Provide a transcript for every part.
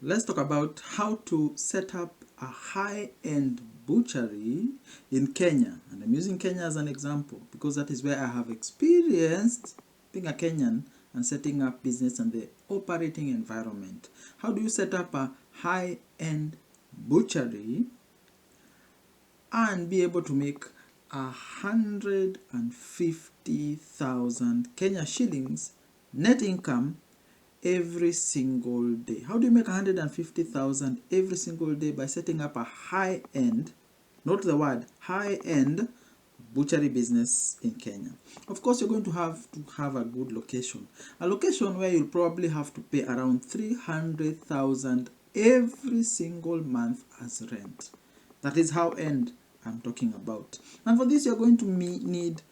let's talk about how to set up a high-end butchery in Kenya. And I'm using Kenya as an example because that is where I have experienced being a Kenyan and setting up business and the operating environment. How do you set up a high-end butchery and be able to make 150,000 Kenya shillings net income every single day? How do you make 150,000 every single day? By setting up a high-end, note the word high-end, butchery business in Kenya. Of course, you're going to have a good location, a location where you'll probably have to pay around 300,000 every single month as rent. That is how end I'm talking about. And for this, you're going to need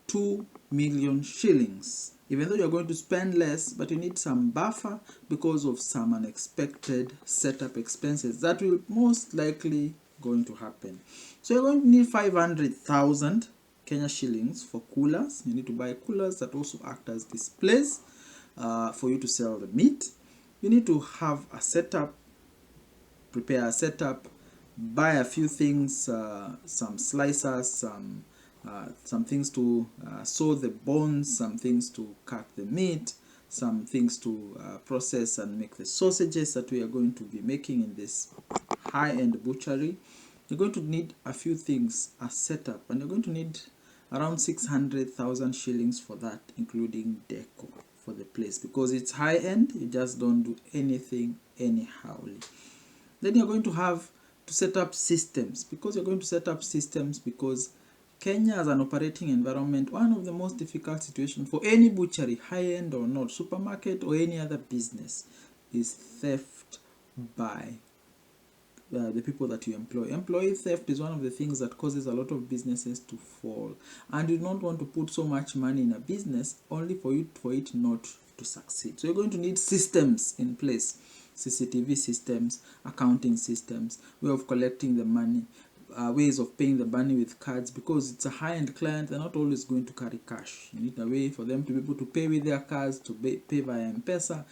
2 million shillings. Even though you're going to spend less, but you need some buffer because of some unexpected setup expenses that will most likely going to happen. So you're going to need 500,000 Kenya shillings for coolers. You need to buy coolers that also act as displays for you to sell the meat. You need to have a setup, prepare a setup, buy a few things, some slicers, some things to sew the bones, some things to cut the meat, some things to process and make the sausages that we are going to be making in this high-end butchery. You're going to need a few things, a setup, and you're going to need around 600,000 shillings for that, including deco for the place, because it's high-end. You just don't do anything anyhow. Then you're going to have to set up systems, because Kenya as an operating environment, one of the most difficult situations for any butchery, high-end or not, supermarket or any other business, is theft by the people that you employ. Employee theft is one of the things that causes a lot of businesses to fall, and you don't want to put so much money in a business only for it not to succeed. So you're going to need systems in place, CCTV systems, accounting systems, way of collecting the money, ways of paying the money with cards, because it's a high-end client. They're not always going to carry cash. You need a way for them to be able to pay with their cards, to pay via M-Pesa.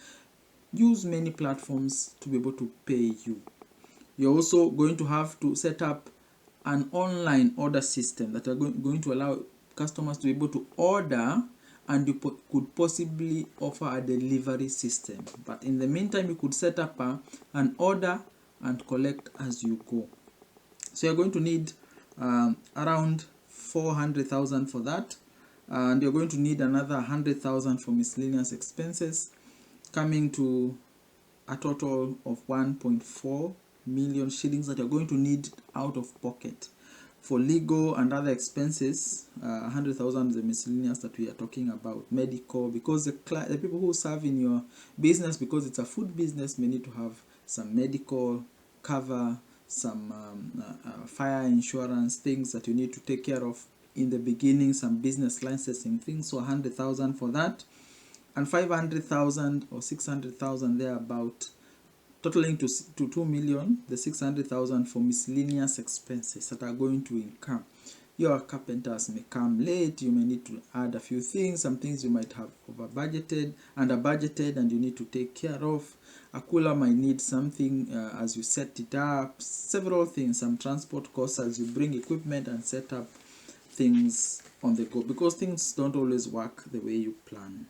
Use many platforms to be able to pay you. You're also going to have to set up an online order system that are going to allow customers to be able to order, and you could possibly offer a delivery system. But in the meantime, you could set up an order and collect as you go. So you're going to need around 400,000 for that, and you're going to need another 100,000 for miscellaneous expenses, coming to a total of 1.4 million shillings that you're going to need out of pocket for legal and other expenses. 100,000 is the miscellaneous that we are talking about. Medical, because the people who serve in your business, because it's a food business, may need to have some medical cover, some fire insurance, things that you need to take care of in the beginning, some business licensing things. So 100,000 for that, and 500,000 or 600,000 thereabout, totaling to 2 million. The 600,000 for miscellaneous expenses that are going to incur. Your carpenters may come late, you may need to add a few things, some things you might have over budgeted, under budgeted, and you need to take care of. A cooler might need something as you set it up, several things, some transport costs as you bring equipment and set up things on the go, because things don't always work the way you plan.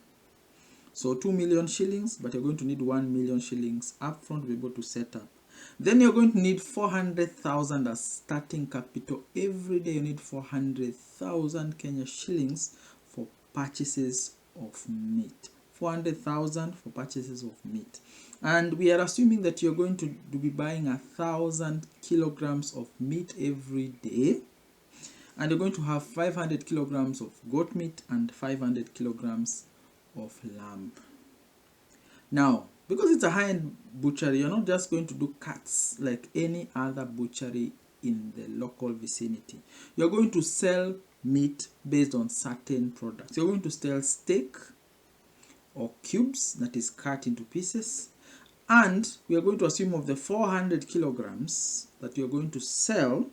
So 2 million shillings, but you're going to need 1 million shillings upfront to be able to set up. Then you're going to need 400,000 as starting capital. Every day you need 400,000 Kenya shillings for purchases of meat. 400,000 for purchases of meat. And we are assuming that you're going to be buying 1,000 kilograms of meat every day. And you're going to have 500 kilograms of goat meat and 500 kilograms of lamb. Now, because it's a high-end butchery, you're not just going to do cuts like any other butchery in the local vicinity. You're going to sell meat based on certain products. You're going to sell steak or cubes that is cut into pieces, and we are going to assume of the 400 kilograms that you're going to sell.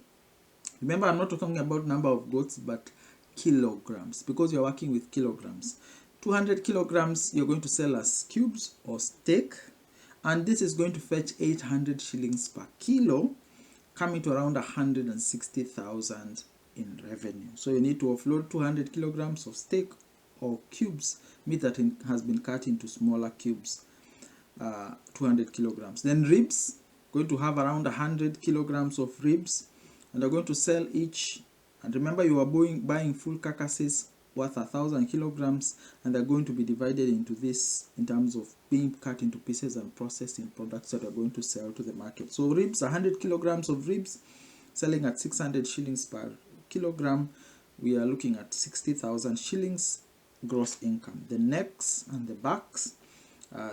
Remember, I'm not talking about number of goats, but kilograms, because you're working with kilograms. 200 kilograms you're going to sell as cubes or steak, and this is going to fetch 800 shillings per kilo, coming to around 160,000 in revenue. So you need to offload 200 kilograms of steak or cubes, meat that has been cut into smaller cubes, 200 kilograms. Then ribs, going to have around 100 kilograms of ribs, and they're going to sell each. And remember, you are buying full carcasses worth 1,000 kilograms, and they're going to be divided into this in terms of being cut into pieces and processed in products that are going to sell to the market. So ribs, 100 kilograms of ribs, selling at 600 shillings per kilogram. We are looking at 60,000 shillings gross income. The necks and the backs,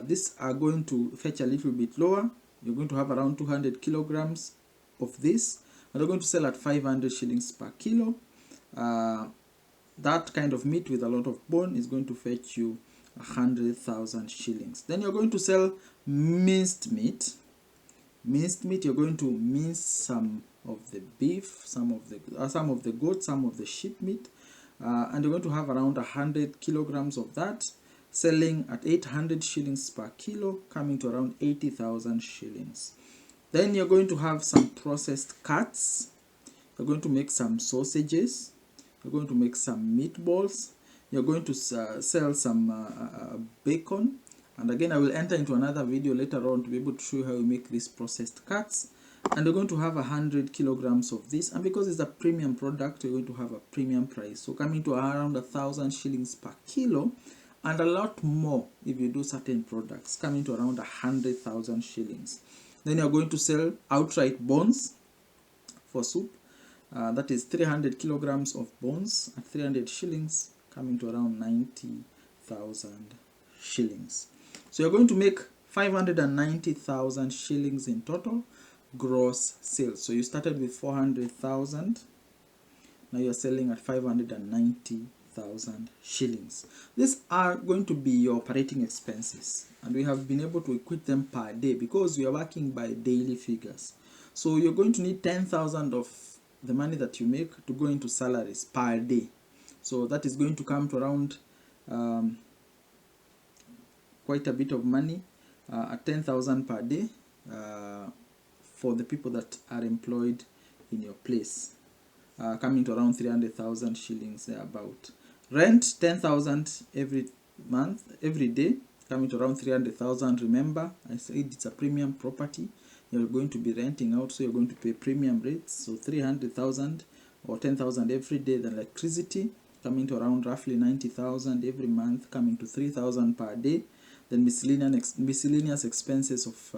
these are going to fetch a little bit lower. You're going to have around 200 kilograms of this, and they're going to sell at 500 shillings per kilo. That kind of meat with a lot of bone is going to fetch you 100,000 shillings. Then you're going to sell minced meat. Minced meat, you're going to mince some of the beef, some of the goat, some of the sheep meat, and you're going to have around 100 kilograms of that, selling at 800 shillings per kilo, coming to around 80,000 shillings. Then you're going to have some processed cuts. You're going to make some sausages. You're going to make some meatballs. You're going to sell some bacon. And again, I will enter into another video later on to be able to show you how you make these processed cuts. And you're going to have 100 kilograms of this. And because it's a premium product, you're going to have a premium price. So coming to around 1,000 shillings per kilo, and a lot more if you do certain products, coming to around 100,000 shillings. Then you're going to sell outright bones for soup. That is 300 kilograms of bones at 300 shillings, coming to around 90,000 shillings. So you're going to make 590,000 shillings in total gross sales. So you started with 400,000. Now you're selling at 590,000 shillings. These are going to be your operating expenses, and we have been able to equate them per day because we are working by daily figures. So you're going to need 10,000 of the money that you make to go into salaries per day. So that is going to come to around quite a bit of money, at 10,000 per day for the people that are employed in your place, coming to around 300,000 shillings thereabout. Rent 10,000 every month, every day, coming to around 300,000. Remember, I said it's a premium property. You're going to be renting out, so you're going to pay premium rates. So 300,000 or 10,000 every day. The electricity coming to around roughly 90,000 every month, coming to 3,000 per day. Then miscellaneous expenses of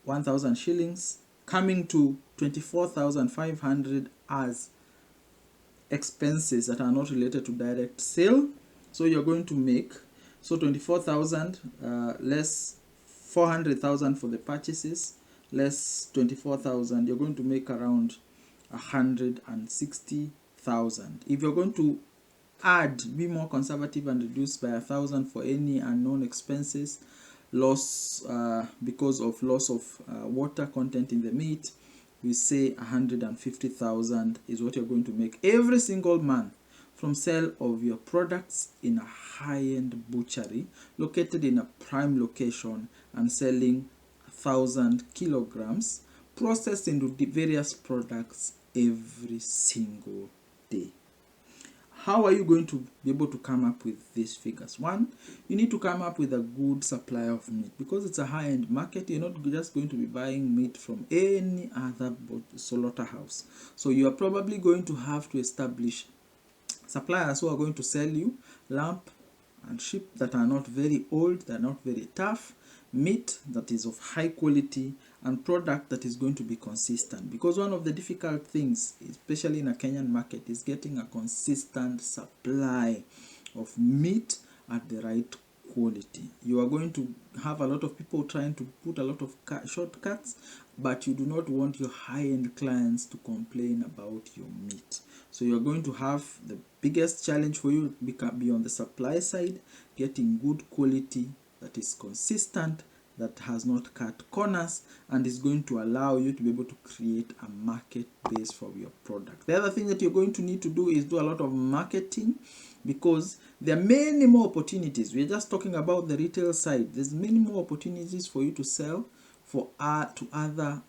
1,000 shillings, coming to 24,500 as expenses that are not related to direct sale. So you're going to make, so 24,000 less 400,000 for the purchases, less 24,000, you're going to make around 160,000. If you're going to be more conservative and reduce by 1,000 for any unknown expenses, loss because of loss of water content in the meat, we say 150,000 is what you're going to make every single month from sale of your products in a high-end butchery located in a prime location and selling 1,000 kilograms processed into various products every single day. How are you going to be able to come up with these figures? One, you need to come up with a good supply of meat because it's a high-end market. You're not just going to be buying meat from any other slaughterhouse. So you are probably going to have to establish suppliers who are going to sell you lamb and sheep that are not very old, they're not very tough, meat that is of high quality, and product that is going to be consistent. Because one of the difficult things, especially in a Kenyan market, is getting a consistent supply of meat at the right quality. You are going to have a lot of people trying to put a lot of shortcuts, but you do not want your high-end clients to complain about your meat. So you're going to have the biggest challenge for you be on the supply side, getting good quality that is consistent that has not cut corners, and is going to allow you to be able to create a market base for your product. The other thing that you're going to need to do is do a lot of marketing, because there are many more opportunities. We're just talking about the retail side. There's many more opportunities for you to sell to other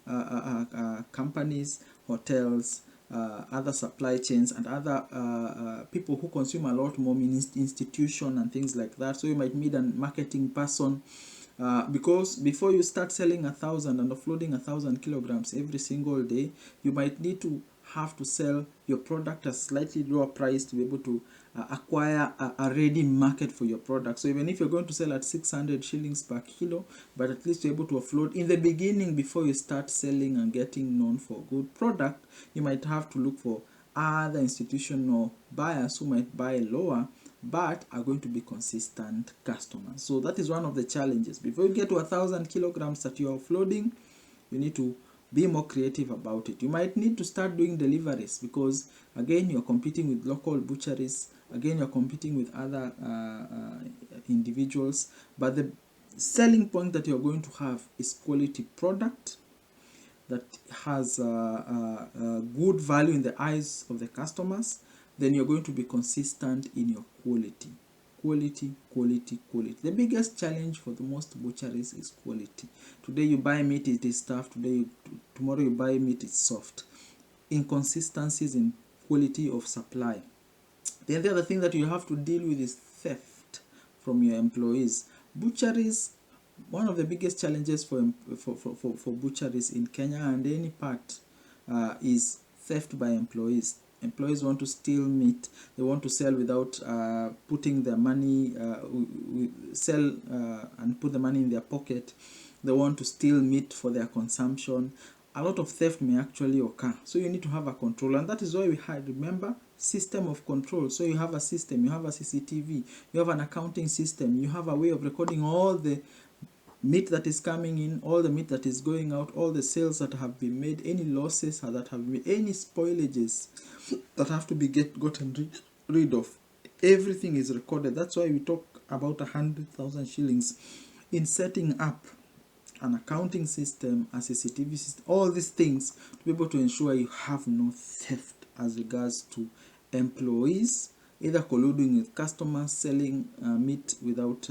companies, hotels, other supply chains, and other people who consume a lot more, institution and things like that. So you might need a marketing person, because before you start selling 1,000 and offloading 1,000 kilograms every single day, you might need to have to sell your product at slightly lower price to be able to acquire a ready market for your product. So even if you're going to sell at 600 shillings per kilo, but at least you're able to offload in the beginning before you start selling and getting known for good product, you might have to look for other institutional buyers who might buy lower but are going to be consistent customers. So that is one of the challenges. Before you get to 1,000 kilograms that you're offloading, you need to be more creative about it. You might need to start doing deliveries, because again, you're competing with local butcheries, again, you're competing with other individuals, but the selling point that you're going to have is quality product that has good value in the eyes of the customers. Then you're going to be consistent in your quality. Quality, quality, quality. The biggest challenge for the most butcheries is quality. Today you buy meat, it is tough. Tomorrow you buy meat, it's soft. Inconsistencies in quality of supply. Then the other thing that you have to deal with is theft from your employees. Butcheries, one of the biggest challenges for butcheries in Kenya and any part is theft by employees. Employees want to steal meat. They want to sell without putting their money, sell and put the money in their pocket. They want to steal meat for their consumption. A lot of theft may actually occur. So you need to have a control. And that is why we had, remember, system of control. So you have a system, you have a CCTV, you have an accounting system, you have a way of recording all the meat that is coming in, all the meat that is going out, all the sales that have been made, any losses that have been made, any spoilages that have to be gotten rid of. Everything is recorded. That's why we talk about 100,000 shillings in setting up an accounting system, a CCTV system, all these things to be able to ensure you have no theft as regards to employees, either colluding with customers, selling meat without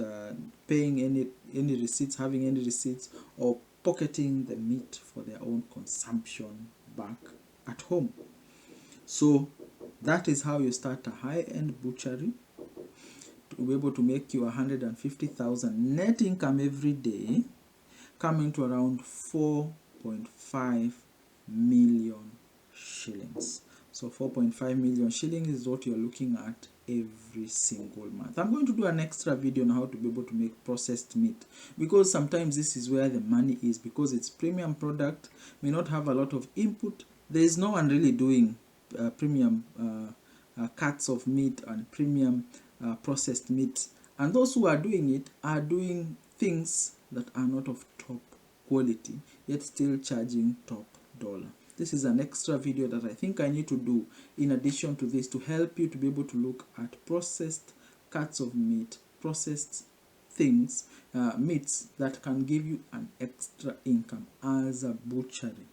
paying any receipts, having any receipts, or pocketing the meat for their own consumption back at home. So that is how you start a high-end butchery to be able to make you 150,000 net income every day, coming to around 4.5 million shillings. So 4.5 million shillings is what you're looking at every single month. I'm going to do an extra video on how to be able to make processed meat, because sometimes this is where the money is, because it's premium product, may not have a lot of input. There is no one really doing premium cuts of meat and premium processed meat, and those who are doing it are doing things that are not of top quality, yet still charging top dollar. This is an extra video that I think I need to do in addition to this, to help you to be able to look at processed cuts of meat, processed things, meats that can give you an extra income as a butchery.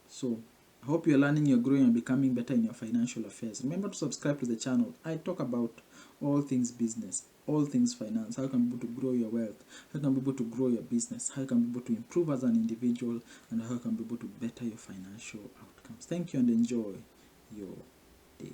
So I hope you're learning, you're growing, and becoming better in your financial affairs. Remember to subscribe to the channel. I talk about all things business, all things finance, how you can be able to grow your wealth, how you can be able to grow your business, how you can be able to improve as an individual, and how you can be able to better your financial outcomes. Thank you and enjoy your day.